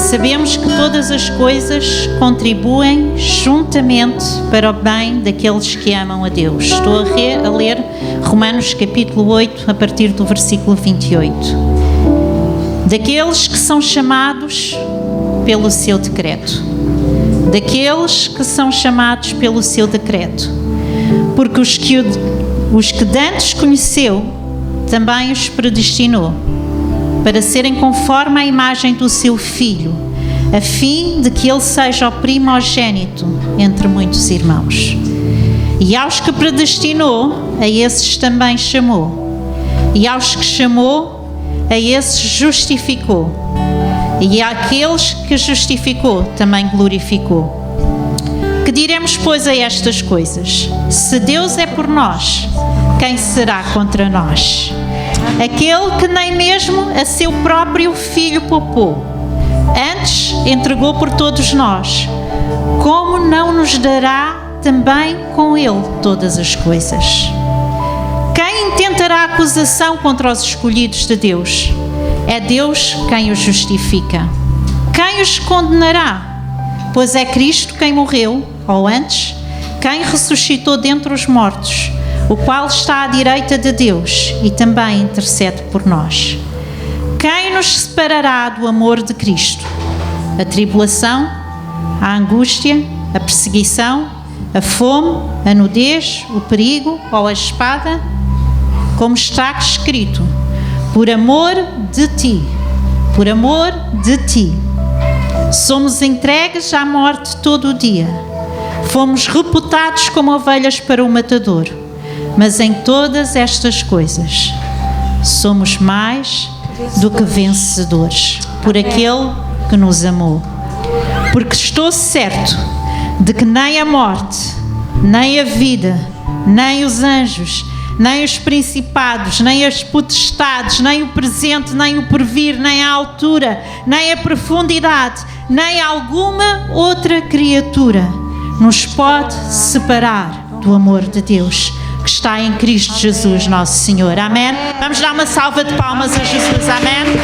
sabemos que todas as coisas contribuem juntamente para o bem daqueles que amam a Deus. Estou a ler Romanos capítulo 8, a partir do versículo 28. Daqueles que são chamados pelo seu decreto. Daqueles que são chamados pelo seu decreto. Porque os que dantes conheceu, também os predestinou, para serem conforme à imagem do seu Filho, a fim de que ele seja o primogênito entre muitos irmãos. E aos que predestinou, a esses também chamou. E aos que chamou, a esses justificou. E àqueles que justificou, também glorificou. Que diremos, pois, a estas coisas? Se Deus é por nós, quem será contra nós? Aquele que nem mesmo a seu próprio Filho poupou, antes entregou por todos nós, como não nos dará também com Ele todas as coisas? Quem intentará acusação contra os escolhidos de Deus? É Deus quem os justifica. Quem os condenará? Pois é Cristo quem morreu, ou antes, quem ressuscitou dentre os mortos, o qual está à direita de Deus e também intercede por nós. Quem nos separará do amor de Cristo? A tribulação, a angústia, a perseguição, a fome, a nudez, o perigo ou a espada? Como está escrito, por amor de ti, somos entregues à morte todo o dia. Fomos reputados como ovelhas para o matador. Mas em todas estas coisas, somos mais do que vencedores, por aquele que nos amou. Porque estou certo de que nem a morte, nem a vida, nem os anjos, nem os principados, nem as potestades, nem o presente, nem o porvir, nem a altura, nem a profundidade, nem alguma outra criatura nos pode separar do amor de Deus que está em Cristo Jesus, nosso Senhor. Amém? Vamos dar uma salva de palmas a Jesus. Amém? Amém.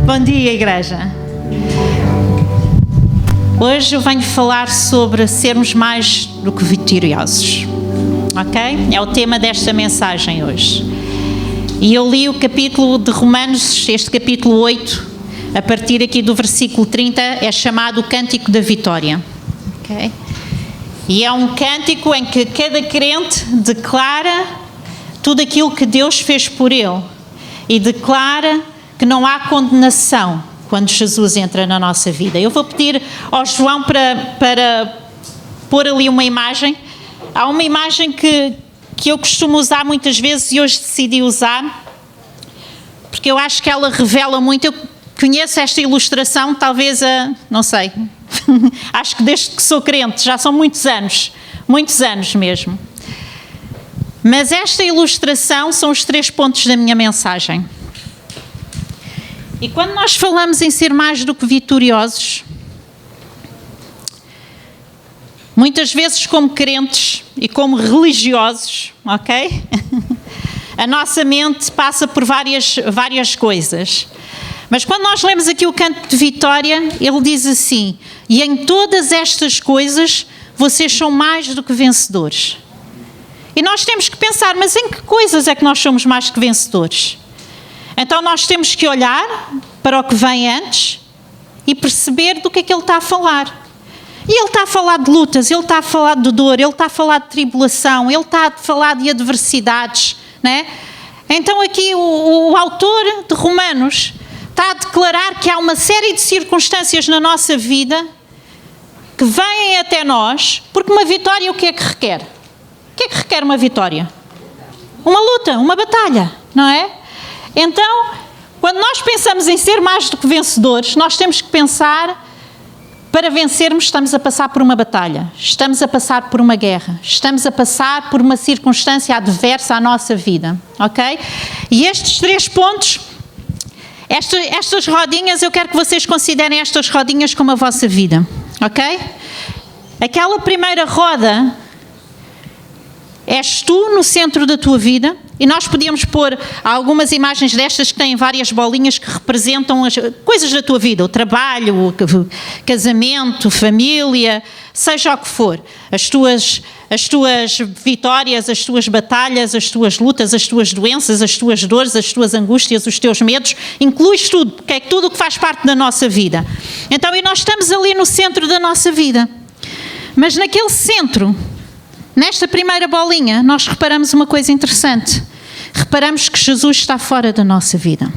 Bom dia, igreja. Hoje eu venho falar sobre sermos mais do que vitoriosos, ok? É o tema desta mensagem hoje. E eu li o capítulo de Romanos, este capítulo 8, a partir aqui do versículo 30, é chamado o Cântico da Vitória, ok? E é um cântico em que cada crente declara tudo aquilo que Deus fez por ele e declara que não há condenação quando Jesus entra na nossa vida. Eu vou pedir ao João para pôr ali uma imagem. Há uma imagem que eu costumo usar muitas vezes e hoje decidi usar, porque eu acho que ela revela muito. Eu conheço esta ilustração, talvez não sei, acho que desde que sou crente, já são muitos anos mesmo. Mas esta ilustração são os 3 pontos da minha mensagem. E quando nós falamos em ser mais do que vitoriosos, muitas vezes como crentes e como religiosos, ok? A nossa mente passa por várias coisas. Mas quando nós lemos aqui o canto de vitória, ele diz assim: e em todas estas coisas vocês são mais do que vencedores. E nós temos que pensar, mas em que coisas é que nós somos mais que vencedores? Então nós temos que olhar para o que vem antes e perceber do que é que ele está a falar. E ele está a falar de lutas, ele está a falar de dor, ele está a falar de tribulação, ele está a falar de adversidades, né? Então aqui o autor de Romanos está a declarar que há uma série de circunstâncias na nossa vida que vêm até nós, porque uma vitória o que é que requer? O que é que requer uma vitória? Uma luta, uma batalha, não é? Então, quando nós pensamos em ser mais do que vencedores, nós temos que pensar, para vencermos estamos a passar por uma batalha, estamos a passar por uma guerra, estamos a passar por uma circunstância adversa à nossa vida, ok? E estes 3 pontos Estas rodinhas, eu quero que vocês considerem estas rodinhas como a vossa vida, ok? Aquela primeira roda és tu no centro da tua vida, e nós podíamos pôr algumas imagens destas que têm várias bolinhas que representam as coisas da tua vida, o trabalho, o casamento, família, seja o que for, as tuas vitórias, as tuas batalhas, as tuas lutas, as tuas doenças, as tuas dores, as tuas angústias, os teus medos, incluis tudo, porque é tudo o que faz parte da nossa vida. Então, e nós estamos ali no centro da nossa vida, mas naquele centro, nesta primeira bolinha, nós reparamos uma coisa interessante. Reparamos que Jesus está fora da nossa vida.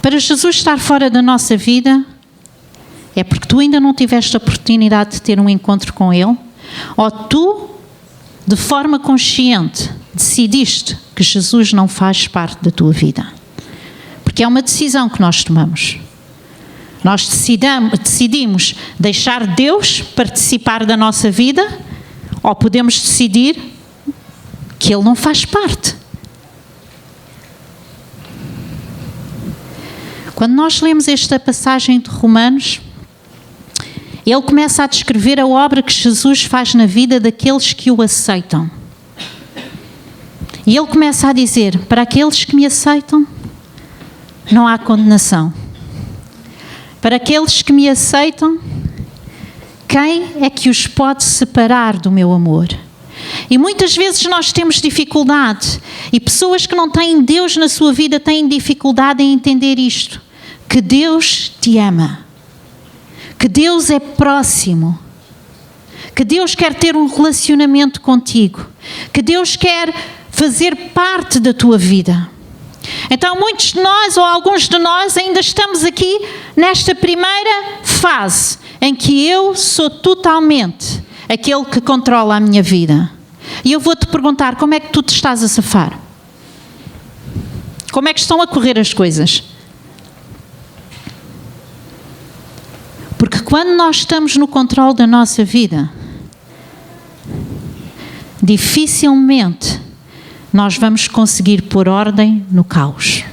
Para Jesus estar fora da nossa vida, é porque tu ainda não tiveste a oportunidade de ter um encontro com Ele, ou tu, de forma consciente, decidiste que Jesus não faz parte da tua vida. Porque é uma decisão que nós tomamos. Nós decidimos deixar Deus participar da nossa vida, ou podemos decidir que Ele não faz parte. Quando nós lemos esta passagem de Romanos, ele começa a descrever a obra que Jesus faz na vida daqueles que o aceitam. E ele começa a dizer, para aqueles que me aceitam, não há condenação. Para aqueles que me aceitam, quem é que os pode separar do meu amor? E muitas vezes nós temos dificuldade, e pessoas que não têm Deus na sua vida têm dificuldade em entender isto, que Deus te ama, que Deus é próximo, que Deus quer ter um relacionamento contigo, que Deus quer fazer parte da tua vida. Então muitos de nós, ou alguns de nós, ainda estamos aqui nesta primeira fase em que eu sou totalmente aquele que controla a minha vida. E eu vou-te perguntar, como é que tu te estás a safar? Como é que estão a correr as coisas? Porque quando nós estamos no controle da nossa vida, dificilmente nós vamos conseguir pôr ordem no caos.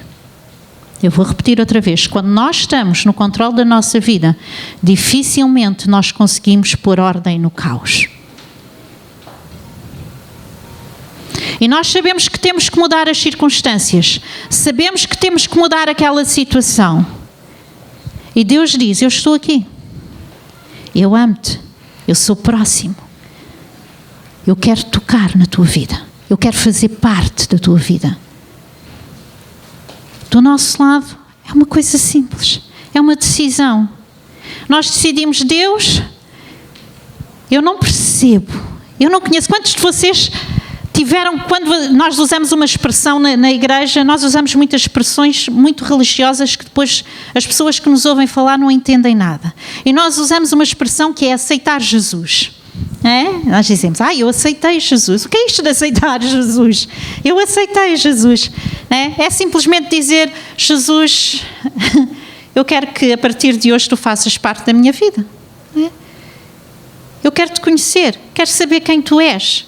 Eu vou repetir outra vez. Quando nós estamos no controle da nossa vida, dificilmente nós conseguimos pôr ordem no caos. E nós sabemos que temos que mudar as circunstâncias. Sabemos que temos que mudar aquela situação. E Deus diz, eu estou aqui. Eu amo-te. Eu sou próximo. Eu quero tocar na tua vida. Eu quero fazer parte da tua vida. Do nosso lado, é uma coisa simples. É uma decisão. Nós decidimos, Deus, eu não percebo. Eu não conheço. Quantos de vocês tiveram, quando nós usamos uma expressão na igreja, nós usamos muitas expressões muito religiosas que depois as pessoas que nos ouvem falar não entendem nada. E nós usamos uma expressão que é aceitar Jesus. Nós dizemos, eu aceitei Jesus. O que é isto de aceitar Jesus? Eu aceitei Jesus. É simplesmente dizer, Jesus, eu quero que a partir de hoje tu faças parte da minha vida. Eu quero te conhecer, quero saber quem tu és.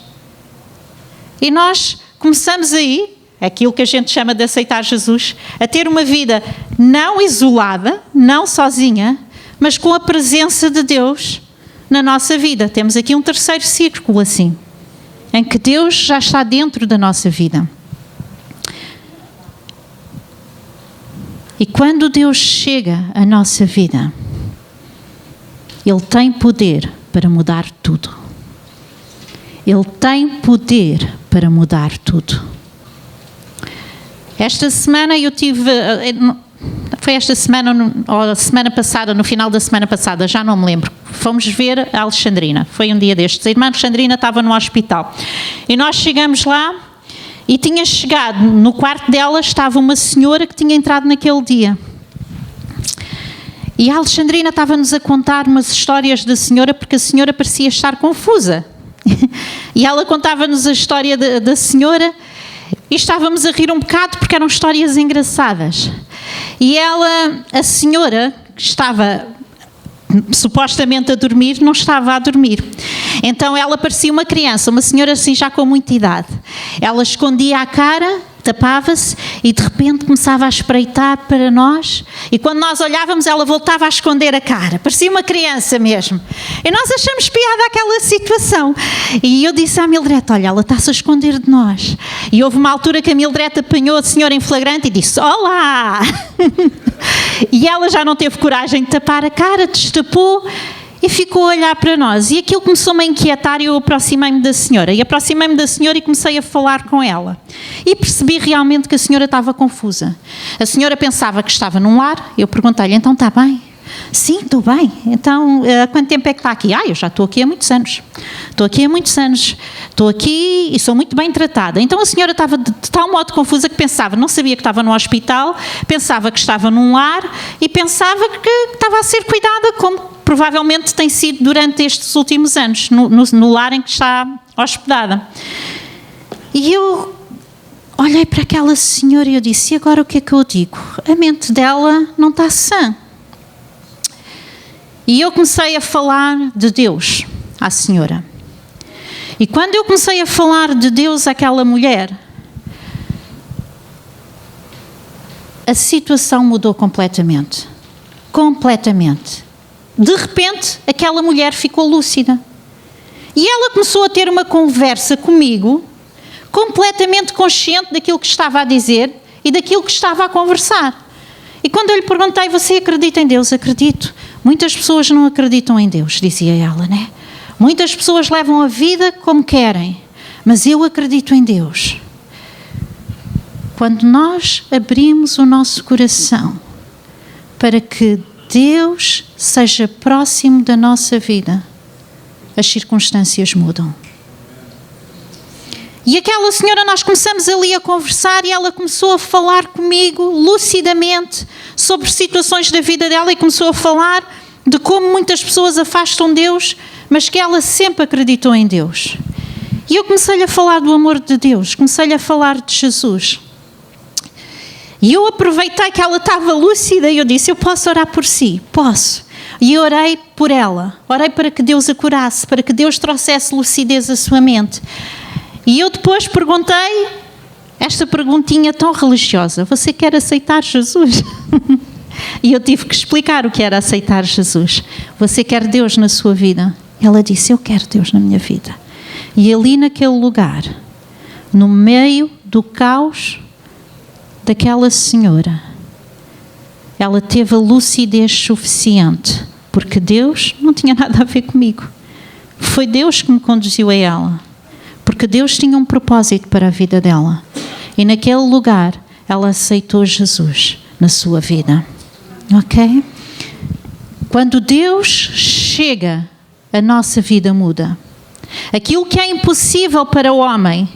E nós começamos aí, aquilo que a gente chama de aceitar Jesus, a ter uma vida não isolada, não sozinha, mas com a presença de Deus na nossa vida. Temos aqui um terceiro círculo assim, em que Deus já está dentro da nossa vida. E quando Deus chega à nossa vida, Ele tem poder para mudar tudo. Ele tem poder para mudar tudo. Esta semana eu tive... Foi esta semana, ou a semana passada, no final da semana passada, já não me lembro. Fomos ver a Alexandrina. Foi um dia destes. A irmã Alexandrina estava no hospital. E nós chegamos lá e tinha chegado, no quarto dela estava uma senhora que tinha entrado naquele dia. E a Alexandrina estava-nos a contar umas histórias da senhora, porque a senhora parecia estar confusa. E ela contava-nos a história da senhora e estávamos a rir um bocado porque eram histórias engraçadas. E ela, a senhora, estava supostamente a dormir, não estava a dormir. Então ela parecia uma criança, uma senhora assim já com muita idade. Ela escondia a cara, tapava-se e de repente começava a espreitar para nós, e quando nós olhávamos ela voltava a esconder a cara, parecia uma criança mesmo. E nós achamos piada aquela situação. E eu disse à Mildred: olha, ela está-se a esconder de nós. E houve uma altura que a Mildred apanhou a senhora em flagrante e disse: olá! E ela já não teve coragem de tapar a cara, destapou e ficou a olhar para nós. E aquilo começou-me a inquietar e eu aproximei-me da senhora. E aproximei-me da senhora e comecei a falar com ela. E percebi realmente que a senhora estava confusa. A senhora pensava que estava num lar. Eu perguntei-lhe: então está bem? Sim, estou bem. Então, há quanto tempo é que está aqui? Eu já estou aqui há muitos anos. Estou aqui há muitos anos. Estou aqui e sou muito bem tratada. Então a senhora estava de tal modo confusa que pensava, não sabia que estava no hospital, pensava que estava num lar e pensava que estava a ser cuidada, como provavelmente tem sido durante estes últimos anos, no lar em que está hospedada. E eu olhei para aquela senhora e eu disse: e agora o que é que eu digo? A mente dela não está sã. E eu comecei a falar de Deus à senhora. E quando eu comecei a falar de Deus àquela mulher, a situação mudou completamente. Completamente. De repente, aquela mulher ficou lúcida. E ela começou a ter uma conversa comigo, completamente consciente daquilo que estava a dizer e daquilo que estava a conversar. E quando eu lhe perguntei: você acredita em Deus? Acredito. Muitas pessoas não acreditam em Deus, dizia ela, né? Muitas pessoas levam a vida como querem, mas eu acredito em Deus. Quando nós abrimos o nosso coração para que Deus seja próximo da nossa vida, as circunstâncias mudam. E aquela senhora, nós começamos ali a conversar e ela começou a falar comigo lucidamente sobre situações da vida dela e começou a falar de como muitas pessoas afastam Deus, mas que ela sempre acreditou em Deus. E eu comecei-lhe a falar do amor de Deus, comecei-lhe a falar de Jesus. E eu aproveitei que ela estava lúcida e eu disse: eu posso orar por si? Posso. E eu orei por ela, orei para que Deus a curasse, para que Deus trouxesse lucidez à sua mente. E eu depois perguntei esta perguntinha tão religiosa: você quer aceitar Jesus? E eu tive que explicar o que era aceitar Jesus. Você quer Deus na sua vida? Ela disse: eu quero Deus na minha vida. E ali naquele lugar, no meio do caos daquela senhora, ela teve a lucidez suficiente, porque Deus não tinha nada a ver comigo. Foi Deus que me conduziu a ela, porque Deus tinha um propósito para a vida dela. E naquele lugar, ela aceitou Jesus na sua vida. Ok? Quando Deus chega, a nossa vida muda. Aquilo que é impossível para o homem,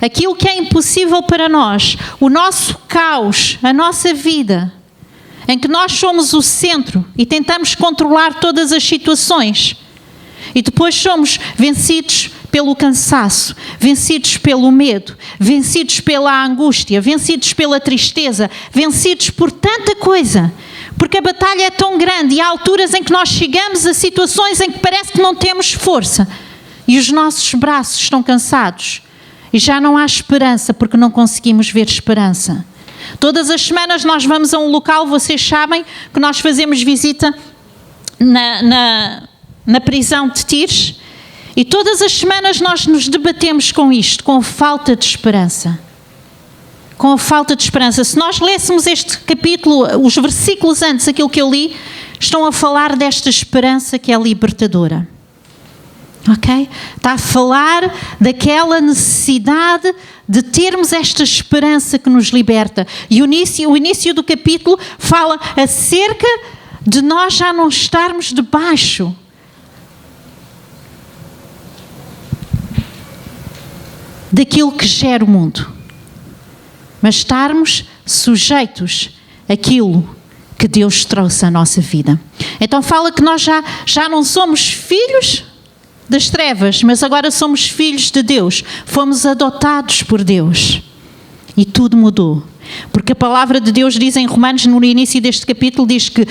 aquilo que é impossível para nós, o nosso caos, a nossa vida, em que nós somos o centro e tentamos controlar todas as situações, e depois somos vencidos pelo cansaço, vencidos pelo medo, vencidos pela angústia, vencidos pela tristeza, vencidos por tanta coisa, porque a batalha é tão grande e há alturas em que nós chegamos a situações em que parece que não temos força e os nossos braços estão cansados e já não há esperança porque não conseguimos ver esperança. Todas as semanas nós vamos a um local, vocês sabem que nós fazemos visita na prisão de Tires, e todas as semanas nós nos debatemos com isto, com a falta de esperança. Com a falta de esperança. Se nós lêssemos este capítulo, os versículos antes, aquilo que eu li, estão a falar desta esperança que é libertadora. Ok? Está a falar daquela necessidade de termos esta esperança que nos liberta. E o início do capítulo fala acerca de nós já não estarmos debaixo daquilo que gera o mundo, mas estarmos sujeitos àquilo que Deus trouxe à nossa vida. Então fala que nós já não somos filhos das trevas, mas agora somos filhos de Deus. Fomos adotados por Deus. E tudo mudou. Porque a palavra de Deus diz em Romanos, no início deste capítulo, diz que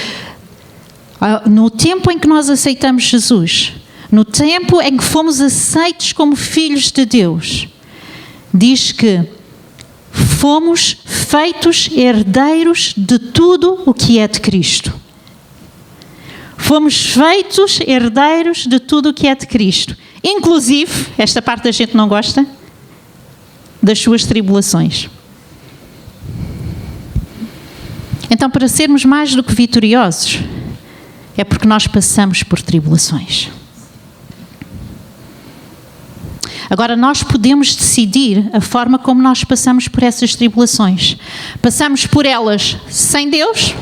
No tempo em que nós aceitamos Jesus, no tempo em que fomos aceitos como filhos de Deus, diz que fomos feitos herdeiros de tudo o que é de Cristo. Fomos feitos herdeiros de tudo o que é de Cristo. Inclusive, esta parte a gente não gosta, das suas tribulações. Então, para sermos mais do que vitoriosos, é porque nós passamos por tribulações. Agora, nós podemos decidir a forma como nós passamos por essas tribulações. Passamos por elas sem Deus?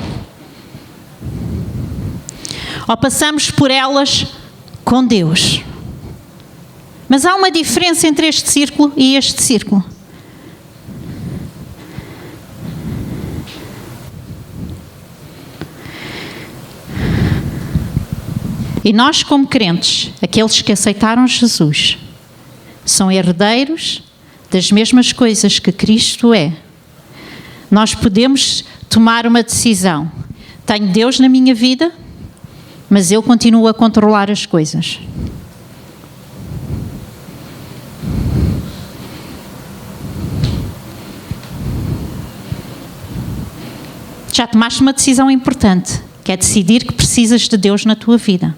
Ou passamos por elas com Deus? Mas há uma diferença entre este círculo e este círculo. E nós, como crentes, aqueles que aceitaram Jesus, são herdeiros das mesmas coisas que Cristo é. Nós podemos tomar uma decisão. Tenho Deus na minha vida, mas Ele continua a controlar as coisas. Já tomaste uma decisão importante, que é decidir que precisas de Deus na tua vida.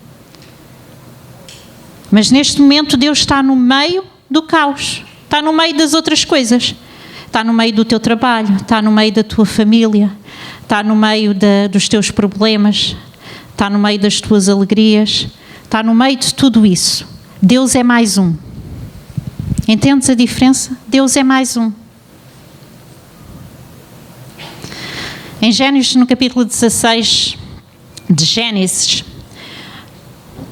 Mas neste momento Deus está no meio do caos, está no meio das outras coisas, está no meio do teu trabalho, está no meio da tua família, está no meio dos teus problemas, está no meio das tuas alegrias, está no meio de tudo isso. Deus é mais um. Entendes a diferença? Deus é mais um. Em Gênesis, no capítulo 16 de Gênesis,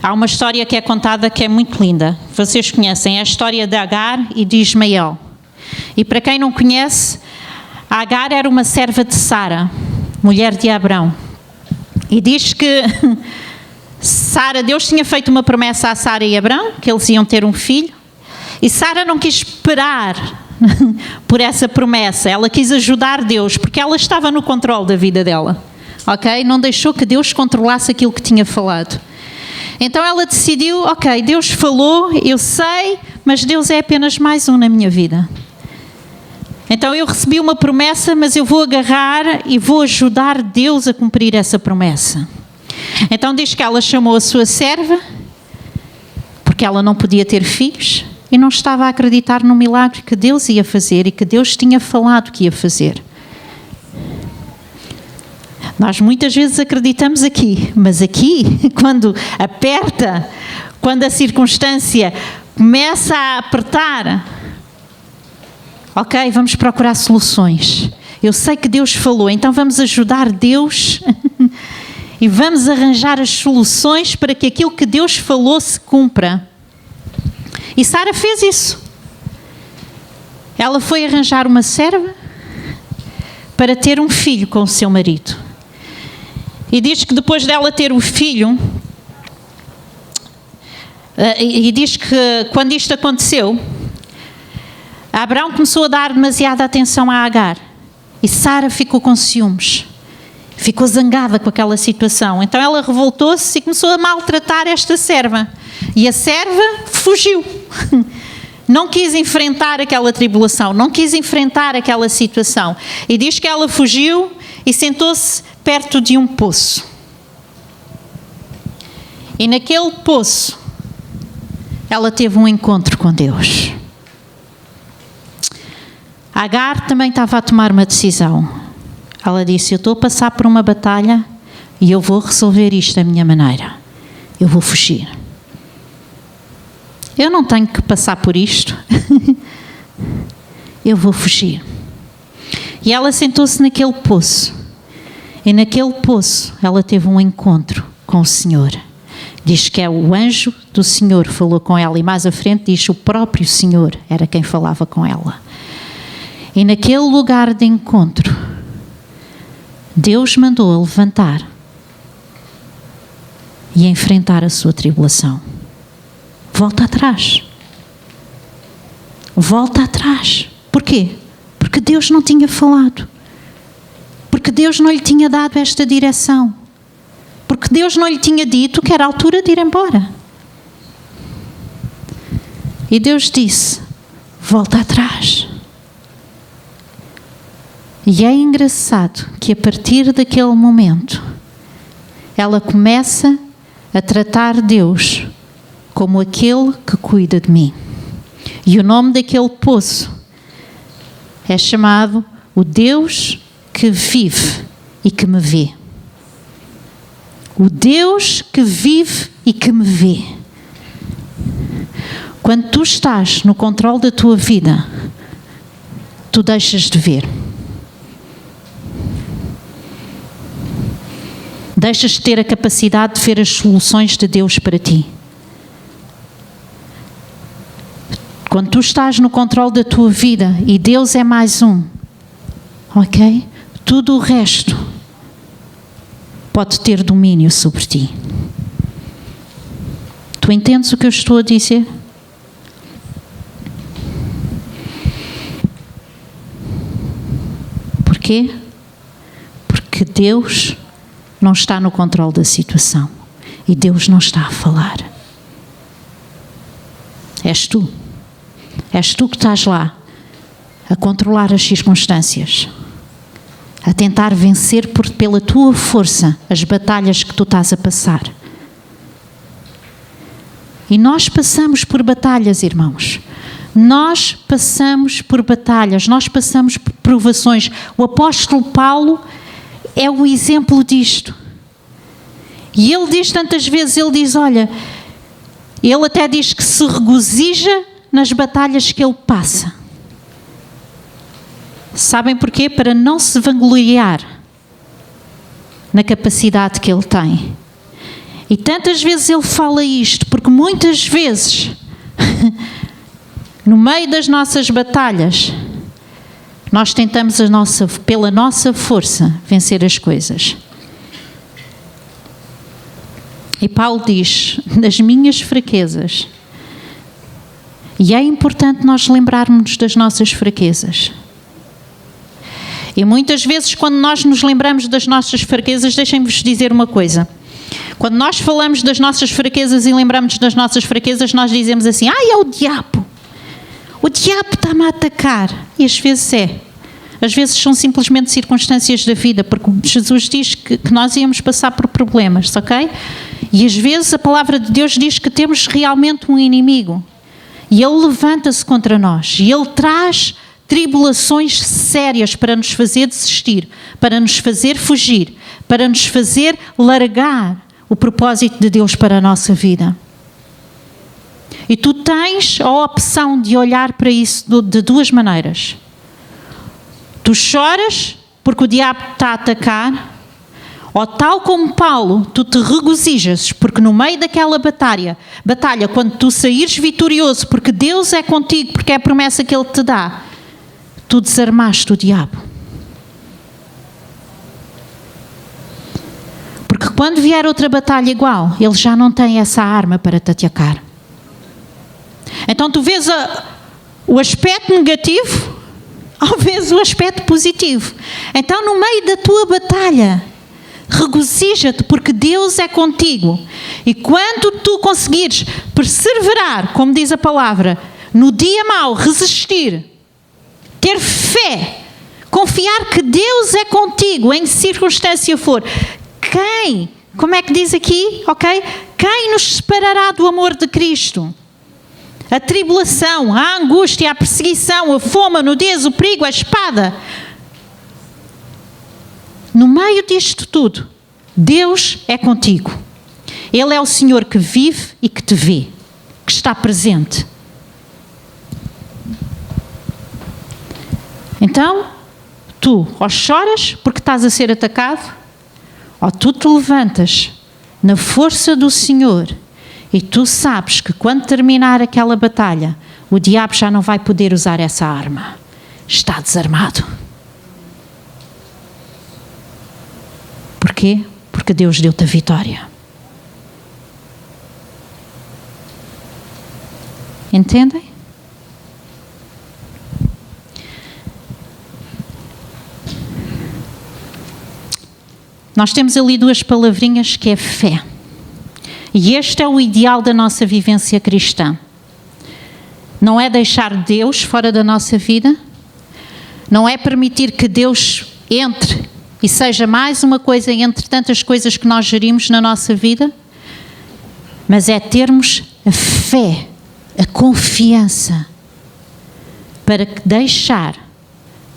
há uma história que é contada que é muito linda. Vocês conhecem, é a história de Agar e de Ismael. E para quem não conhece, Agar era uma serva de Sara, mulher de Abrão. E diz que Deus tinha feito uma promessa a Sara e Abrão, que eles iam ter um filho. E Sara não quis esperar por essa promessa. Ela quis ajudar Deus, porque ela estava no controle da vida dela. Ok? Não deixou que Deus controlasse aquilo que tinha falado. Então ela decidiu, ok, Deus falou, eu sei, mas Deus é apenas mais um na minha vida. Então eu recebi uma promessa, mas eu vou agarrar e vou ajudar Deus a cumprir essa promessa. Então diz que ela chamou a sua serva, porque ela não podia ter filhos, e não estava a acreditar no milagre que Deus ia fazer e que Deus tinha falado que ia fazer. Nós muitas vezes acreditamos aqui, mas aqui, quando aperta, quando a circunstância começa a apertar, ok, vamos procurar soluções. Eu sei que Deus falou, então vamos ajudar Deus e vamos arranjar as soluções para que aquilo que Deus falou se cumpra. E Sara fez isso. Ela foi arranjar uma serva para ter um filho com o seu marido. E diz que depois dela ter o filho, e diz que quando isto aconteceu, Abrão começou a dar demasiada atenção a Agar. E Sara ficou com ciúmes. Ficou zangada com aquela situação. Então ela revoltou-se e começou a maltratar esta serva. E a serva fugiu. Não quis enfrentar aquela tribulação, não quis enfrentar aquela situação. E diz que ela fugiu e sentou-se perto de um poço. E naquele poço, ela teve um encontro com Deus. Agar também estava a tomar uma decisão. Ela disse, eu estou a passar por uma batalha e eu vou resolver isto da minha maneira. Eu vou fugir. Eu não tenho que passar por isto. Eu vou fugir. E ela sentou-se naquele poço. E naquele poço ela teve um encontro com o Senhor. Diz que é o anjo do Senhor falou com ela. E mais à frente diz o próprio Senhor era quem falava com ela. E naquele lugar de encontro, Deus mandou-a levantar e enfrentar a sua tribulação. Volta atrás. Volta atrás. Porquê? Porque Deus não tinha falado. Porque Deus não lhe tinha dado esta direção. Porque Porque Deus não lhe tinha dito que era a altura de ir embora. E Deus disse: volta atrás. E é engraçado que a partir daquele momento ela começa a tratar Deus como aquele que cuida de mim. E o nome daquele poço é chamado o Deus que vive e que me vê. O Deus que vive e que me vê. Quando tu estás no controle da tua vida, tu deixas de ver. Deixas de ter a capacidade de ver as soluções de Deus para ti. Quando tu estás no controle da tua vida e Deus é mais um, ok? Tudo o resto pode ter domínio sobre ti. Tu entendes o que eu estou a dizer? Porquê? Porque Deus não está no controle da situação e Deus não está a falar. És tu. És tu que estás lá a controlar as circunstâncias, a tentar vencer pela tua força as batalhas que tu estás a passar. E nós passamos por batalhas, irmãos. Nós passamos por batalhas, nós passamos por provações. O apóstolo Paulo é o exemplo disto. E ele diz tantas vezes, ele diz, olha, ele até diz que se regozija nas batalhas que ele passa. Sabem porquê? Para não se vangloriar na capacidade que ele tem. E tantas vezes ele fala isto, porque muitas vezes, no meio das nossas batalhas, nós tentamos pela nossa força vencer as coisas. E Paulo diz, nas minhas fraquezas, e é importante nós lembrarmos das nossas fraquezas. E muitas vezes quando nós nos lembramos das nossas fraquezas, deixem-vos dizer uma coisa. Quando nós falamos das nossas fraquezas e lembramos das nossas fraquezas, nós dizemos assim, é o diabo. O diabo está-me a atacar. E às vezes é. Às vezes são simplesmente circunstâncias da vida, porque Jesus diz que nós íamos passar por problemas, ok? E às vezes a palavra de Deus diz que temos realmente um inimigo. E ele levanta-se contra nós. E ele traz tribulações sérias para nos fazer desistir, para nos fazer fugir, para nos fazer largar o propósito de Deus para a nossa vida. E tu tens a opção de olhar para isso de duas maneiras. Tu choras porque o diabo está a atacar, ou tal como Paulo, tu te regozijas porque no meio daquela batalha, quando tu saíres vitorioso, porque Deus é contigo, porque é a promessa que Ele te dá, tu desarmaste o diabo. Porque quando vier outra batalha igual, ele já não tem essa arma para te atacar. Então tu vês o aspecto negativo, ou vês o aspecto positivo. Então no meio da tua batalha, regozija-te porque Deus é contigo. E quando tu conseguires perseverar, como diz a palavra, no dia mau, resistir, ter fé, confiar que Deus é contigo, em que circunstância for. Como é que diz aqui, ok? Quem nos separará do amor de Cristo? A tribulação, a angústia, a perseguição, a fome, a nudez, o perigo, a espada. No meio disto tudo, Deus é contigo. Ele é o Senhor que vive e que te vê, que está presente. Então, tu ou choras porque estás a ser atacado, ou tu te levantas na força do Senhor e tu sabes que quando terminar aquela batalha, o diabo já não vai poder usar essa arma. Está desarmado. Porquê? Porque Deus deu-te a vitória. Entendem? nós temos ali duas palavrinhas que é fé. E este é o ideal da nossa vivência cristã. Não é deixar Deus fora da nossa vida, não é permitir que Deus entre e seja mais uma coisa entre tantas coisas que nós gerimos na nossa vida, mas é termos a fé, a confiança, para deixar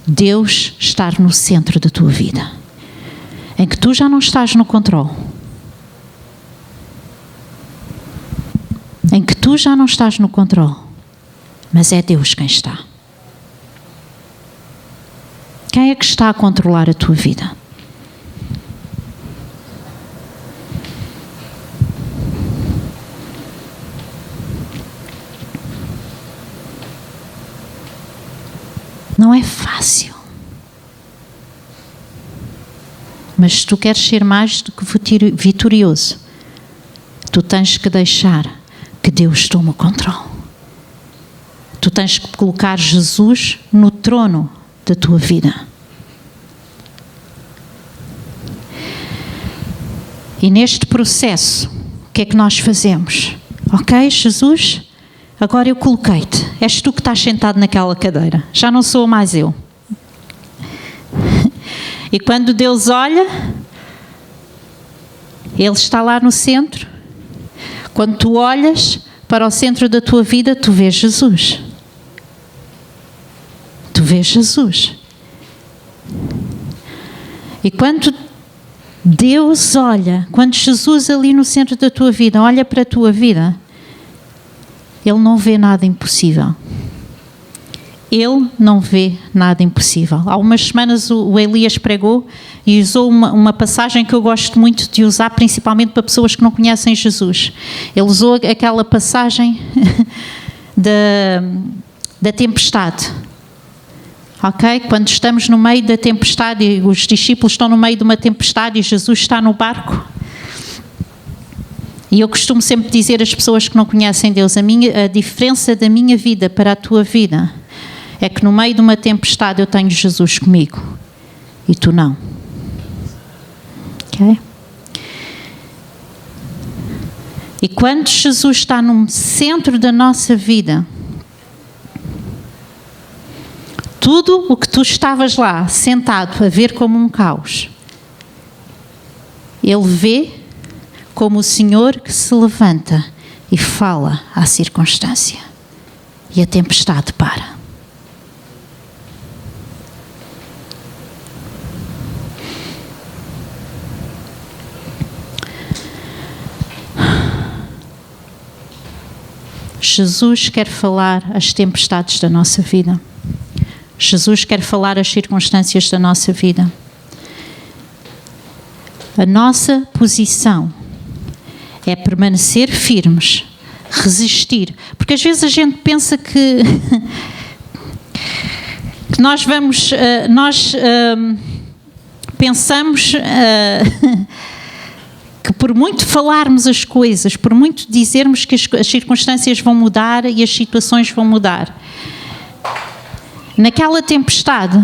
Deus estar no centro da tua vida, em que tu já não estás no controle, em que tu já não estás no controle, mas é Deus quem está. Quem é que está a controlar a tua vida? Não é fácil. Mas se tu queres ser mais do que vitorioso, tu tens que deixar que Deus tome o controle. Tu tens que colocar Jesus no trono da tua vida. E neste processo, o que é que nós fazemos? Ok, Jesus, agora eu coloquei-te. És tu que estás sentado naquela cadeira. Já não sou mais eu. E quando Deus olha, Ele está lá no centro. Quando tu olhas para o centro da tua vida, tu vês Jesus. Tu vês Jesus. E quando Deus olha, quando Jesus ali no centro da tua vida olha para a tua vida, Ele não vê nada impossível. Ele não vê nada impossível. Há umas semanas o Elias pregou e usou uma passagem que eu gosto muito de usar, principalmente para pessoas que não conhecem Jesus. Ele usou aquela passagem da tempestade. Ok? Quando estamos no meio da tempestade e os discípulos estão no meio de uma tempestade e Jesus está no barco. E eu costumo sempre dizer às pessoas que não conhecem Deus, a diferença da minha vida para a tua vida é que no meio de uma tempestade eu tenho Jesus comigo e tu não. Ok? E quando Jesus está no centro da nossa vida, tudo o que tu estavas lá sentado a ver como um caos, Ele vê como o Senhor que se levanta e fala à circunstância. E a tempestade para. Jesus quer falar as tempestades da nossa vida. Jesus quer falar as circunstâncias da nossa vida. A nossa posição é permanecer firmes, resistir. Porque às vezes a gente pensa que nós vamos, pensamos que por muito falarmos as coisas, por muito dizermos que as circunstâncias vão mudar e as situações vão mudar. Naquela tempestade,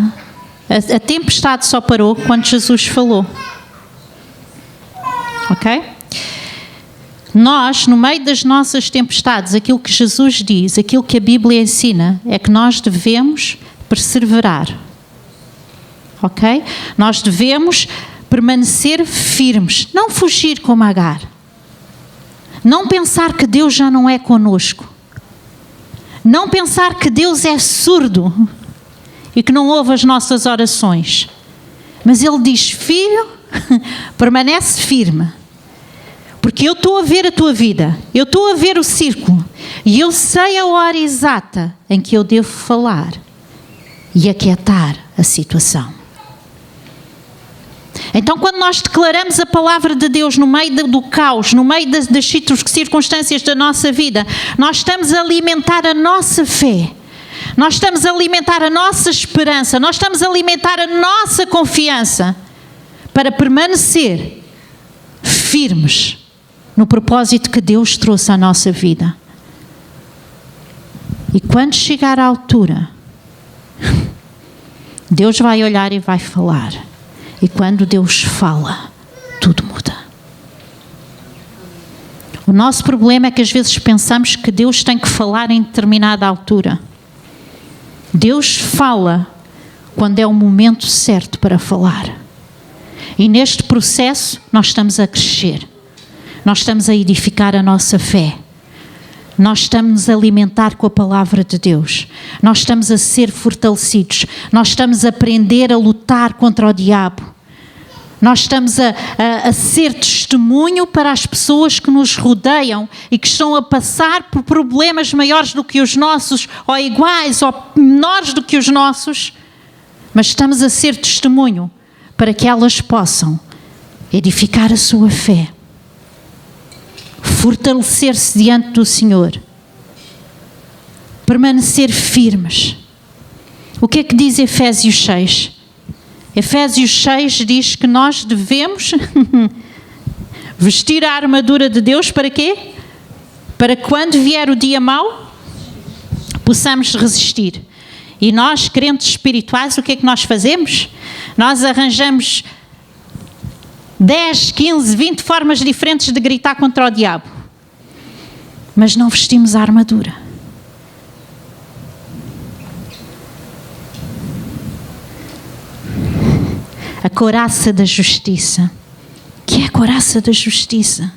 a tempestade só parou quando Jesus falou. Ok? Nós, no meio das nossas tempestades, aquilo que Jesus diz, aquilo que a Bíblia ensina, é que nós devemos perseverar. Ok? Nós devemos permanecer firmes, não fugir como Agar. Não pensar que Deus já não é conosco. Não pensar que Deus é surdo e que não ouve as nossas orações. Mas Ele diz, filho, permanece firme. Porque eu estou a ver a tua vida, eu estou a ver o círculo e eu sei a hora exata em que eu devo falar e aquietar a situação. Então, quando nós declaramos a palavra de Deus no meio do caos, no meio das circunstâncias da nossa vida, nós estamos a alimentar a nossa fé, nós estamos a alimentar a nossa esperança, nós estamos a alimentar a nossa confiança para permanecer firmes no propósito que Deus trouxe à nossa vida. E quando chegar à altura, Deus vai olhar e vai falar. E quando Deus fala, O nosso problema é que às vezes pensamos que Deus tem que falar em determinada altura. Deus fala quando é o momento certo para falar. E neste processo nós estamos a crescer. Nós estamos a edificar a nossa fé. Nós estamos a alimentar com a palavra de Deus. Nós estamos a ser fortalecidos. Nós estamos a aprender a lutar contra o diabo. Nós estamos a ser testemunho para as pessoas que nos rodeiam e que estão a passar por problemas maiores do que os nossos, ou iguais, ou menores do que os nossos, mas estamos a ser testemunho para que elas possam edificar a sua fé, fortalecer-se diante do Senhor, permanecer firmes. O que é que diz Efésios 6? Efésios 6 diz que nós devemos vestir a armadura de Deus para quê? Para quando vier o dia mau, possamos resistir. E nós, crentes espirituais, o que é que nós fazemos? Nós arranjamos 10, 15, 20 formas diferentes de gritar contra o diabo. Mas não vestimos a armadura. A couraça da justiça. O que é a couraça da justiça?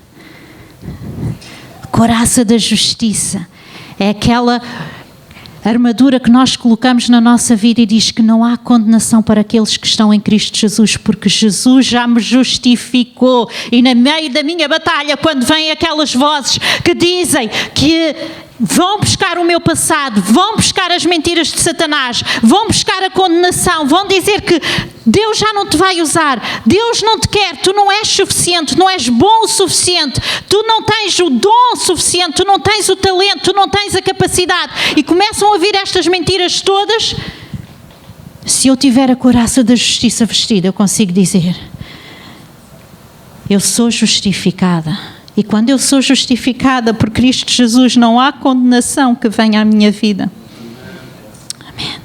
A couraça da justiça é aquela armadura que nós colocamos na nossa vida e diz que não há condenação para aqueles que estão em Cristo Jesus, porque Jesus já me justificou. E no meio da minha batalha, quando vêm aquelas vozes que dizem que vão buscar o meu passado, vão buscar as mentiras de Satanás, vão buscar a condenação, vão dizer que Deus já não te vai usar, Deus não te quer, tu não és suficiente, não és bom o suficiente, tu não tens o dom suficiente, tu não tens o talento, tu não tens a capacidade, e começam a ouvir estas mentiras todas. Se eu tiver a couraça da justiça vestida, eu consigo dizer: eu sou justificada. E quando eu sou justificada por Cristo Jesus, não há condenação que venha à minha vida. Amém.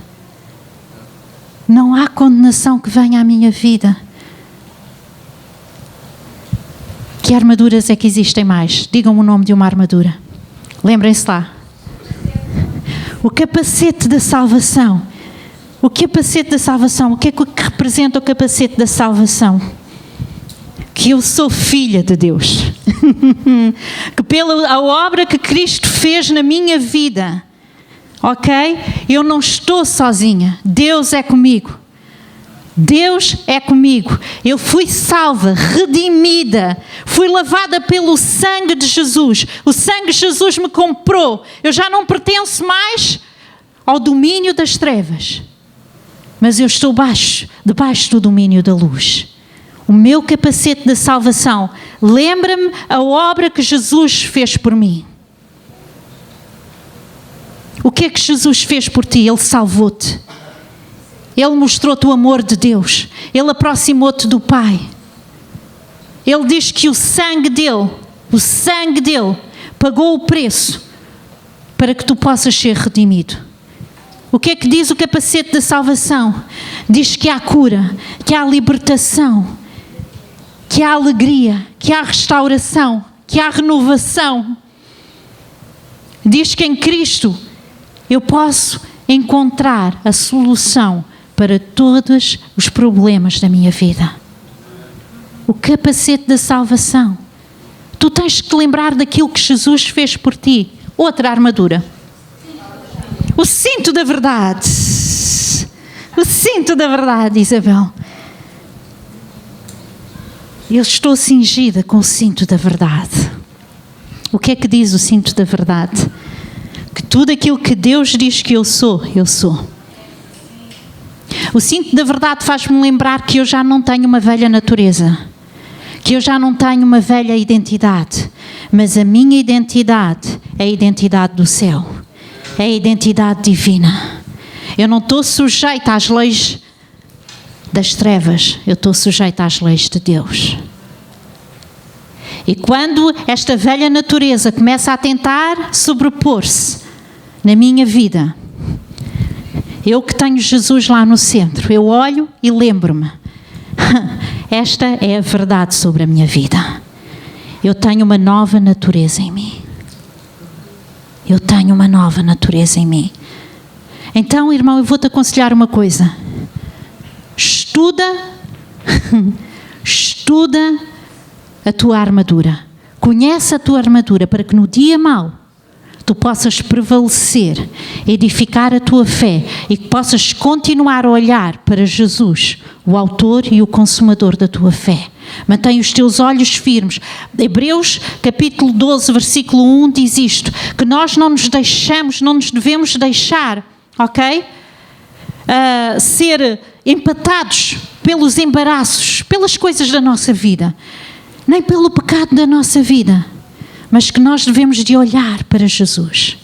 Não há condenação que venha à minha vida. Que armaduras é que existem mais? Digam-me o nome de uma armadura. Lembrem-se lá. O capacete da salvação. O capacete da salvação. O que é que representa o capacete da salvação? Que eu sou filha de Deus. Que pela obra que Cristo fez na minha vida, ok? Eu não estou sozinha. Deus é comigo. Deus é comigo. Eu fui salva, redimida, fui lavada pelo sangue de Jesus. O sangue de Jesus me comprou. Eu já não pertenço mais ao domínio das trevas, mas eu estou debaixo do domínio da luz. O meu capacete da salvação lembra-me a obra que Jesus fez por mim. O que é que Jesus fez por ti? Ele salvou-te. Ele mostrou-te o amor de Deus. Ele aproximou-te do Pai. Ele diz que o sangue dele, pagou o preço para que tu possas ser redimido. O que é que diz o capacete da salvação? Diz que há cura, que há libertação, que há alegria, que há restauração, que há renovação. Diz que em Cristo eu posso encontrar a solução para todos os problemas da minha vida. O capacete da salvação. Tu tens que te lembrar daquilo que Jesus fez por ti. Outra armadura. O cinto da verdade. O cinto da verdade, Isabel. Eu estou cingida com o cinto da verdade. O que é que diz o cinto da verdade? Que tudo aquilo que Deus diz que eu sou, eu sou. O cinto da verdade faz-me lembrar que eu já não tenho uma velha natureza, que eu já não tenho uma velha identidade, mas a minha identidade é a identidade do céu, é a identidade divina. Eu não estou sujeita às leis das trevas, eu estou sujeita às leis de Deus. E quando esta velha natureza começa a tentar sobrepor-se na minha vida, eu que tenho Jesus lá no centro, eu olho e lembro-me, esta é a verdade sobre a minha vida. eu tenho uma nova natureza em mim. Eu tenho uma nova natureza em mim. Então, irmão, eu vou-te aconselhar uma coisa. Estuda a tua armadura. Conhece a tua armadura para que no dia mau tu possas prevalecer, edificar a tua fé e que possas continuar a olhar para Jesus, o autor e o consumador da tua fé. Mantém os teus olhos firmes. Hebreus capítulo 12, versículo 1 diz isto, que nós não nos devemos deixar, ok? Ser empatados pelos embaraços, pelas coisas da nossa vida, nem pelo pecado da nossa vida, mas que nós devemos de olhar para Jesus.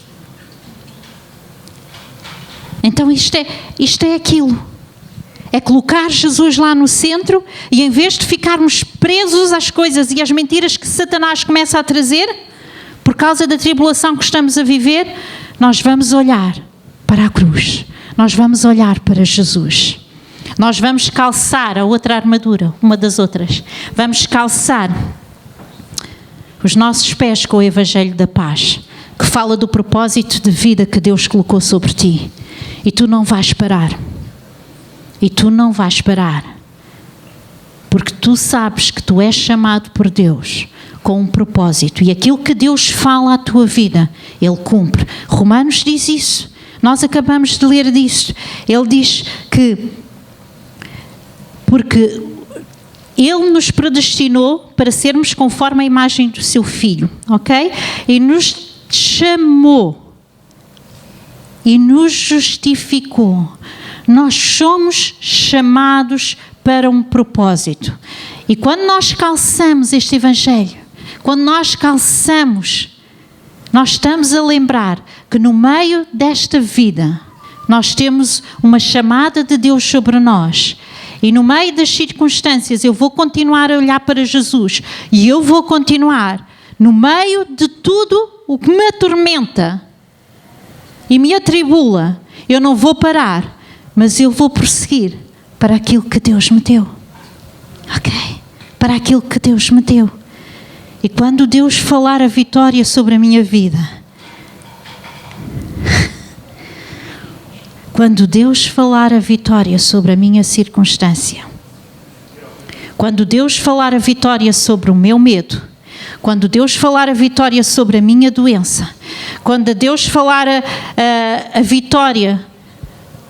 Então isto é aquilo. É colocar Jesus lá no centro e em vez de ficarmos presos às coisas e às mentiras que Satanás começa a trazer, por causa da tribulação que estamos a viver, nós vamos olhar para a cruz. Nós vamos olhar para Jesus. Nós vamos calçar a outra armadura, uma das outras. Vamos calçar os nossos pés com o Evangelho da Paz, que fala do propósito de vida que Deus colocou sobre ti. E tu não vais parar. E tu não vais parar. Porque tu sabes que tu és chamado por Deus com um propósito. E aquilo que Deus fala à tua vida, Ele cumpre. Romanos diz isso. Nós acabamos de ler disso. Ele diz que porque Ele nos predestinou para sermos conforme a imagem do seu Filho, ok? E nos chamou e nos justificou. Nós somos chamados para um propósito. E quando nós calçamos este Evangelho, quando nós calçamos, nós estamos a lembrar que no meio desta vida, nós temos uma chamada de Deus sobre nós. E no meio das circunstâncias, eu vou continuar a olhar para Jesus. E eu vou continuar, no meio de tudo o que me atormenta e me atribula, eu não vou parar, mas eu vou prosseguir para aquilo que Deus me deu. Ok? Para aquilo que Deus me deu. E quando Deus falar a vitória sobre a minha vida, quando Deus falar a vitória sobre a minha circunstância, quando Deus falar a vitória sobre o meu medo, quando Deus falar a vitória sobre a minha doença, quando Deus falar a vitória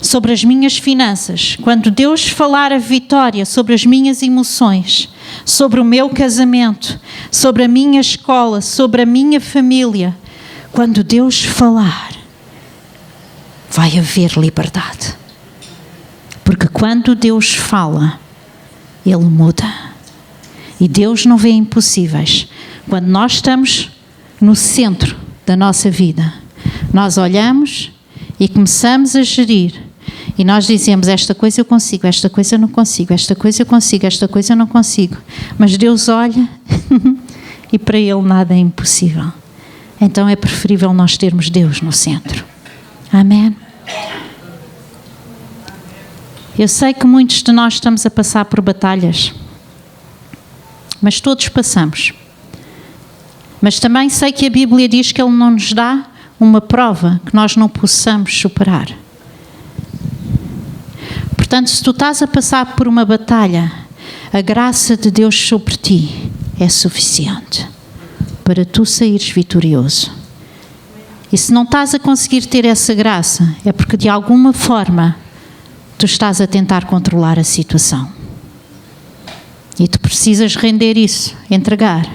sobre as minhas finanças, quando Deus falar a vitória sobre as minhas emoções, sobre o meu casamento, sobre a minha escola, sobre a minha família, quando Deus falar, vai haver liberdade. Porque quando Deus fala, Ele muda. E Deus não vê impossíveis. Quando nós estamos no centro da nossa vida, nós olhamos e começamos a gerir. E nós dizemos, esta coisa eu consigo, esta coisa eu não consigo, esta coisa eu consigo, esta coisa eu não consigo. Mas Deus olha e para Ele nada é impossível. Então é preferível nós termos Deus no centro. Amém? Eu sei que muitos de nós estamos a passar por batalhas, mas todos passamos. Mas também sei que a Bíblia diz que Ele não nos dá uma prova que nós não possamos superar. Portanto, se tu estás a passar por uma batalha, a graça de Deus sobre ti é suficiente para tu saíres vitorioso. E se não estás a conseguir ter essa graça, é porque de alguma forma tu estás a tentar controlar a situação. E tu precisas render isso, entregar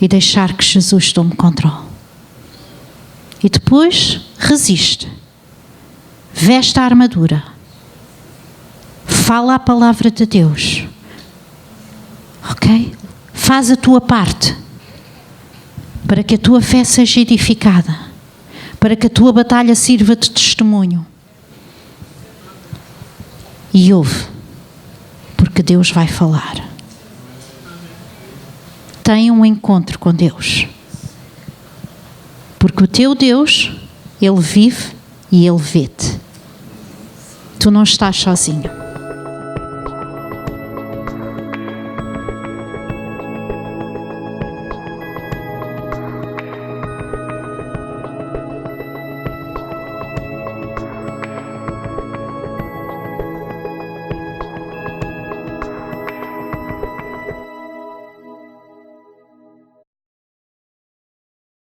e deixar que Jesus tome controle. E depois resiste. Veste a armadura. Fala a palavra de Deus. Ok? Faz a tua parte. Para que a tua fé seja edificada. Para que a tua batalha sirva de testemunho. E ouve. Porque Deus vai falar. Tenha um encontro com Deus. Porque o teu Deus, Ele vive e Ele vê-te. Tu não estás sozinho.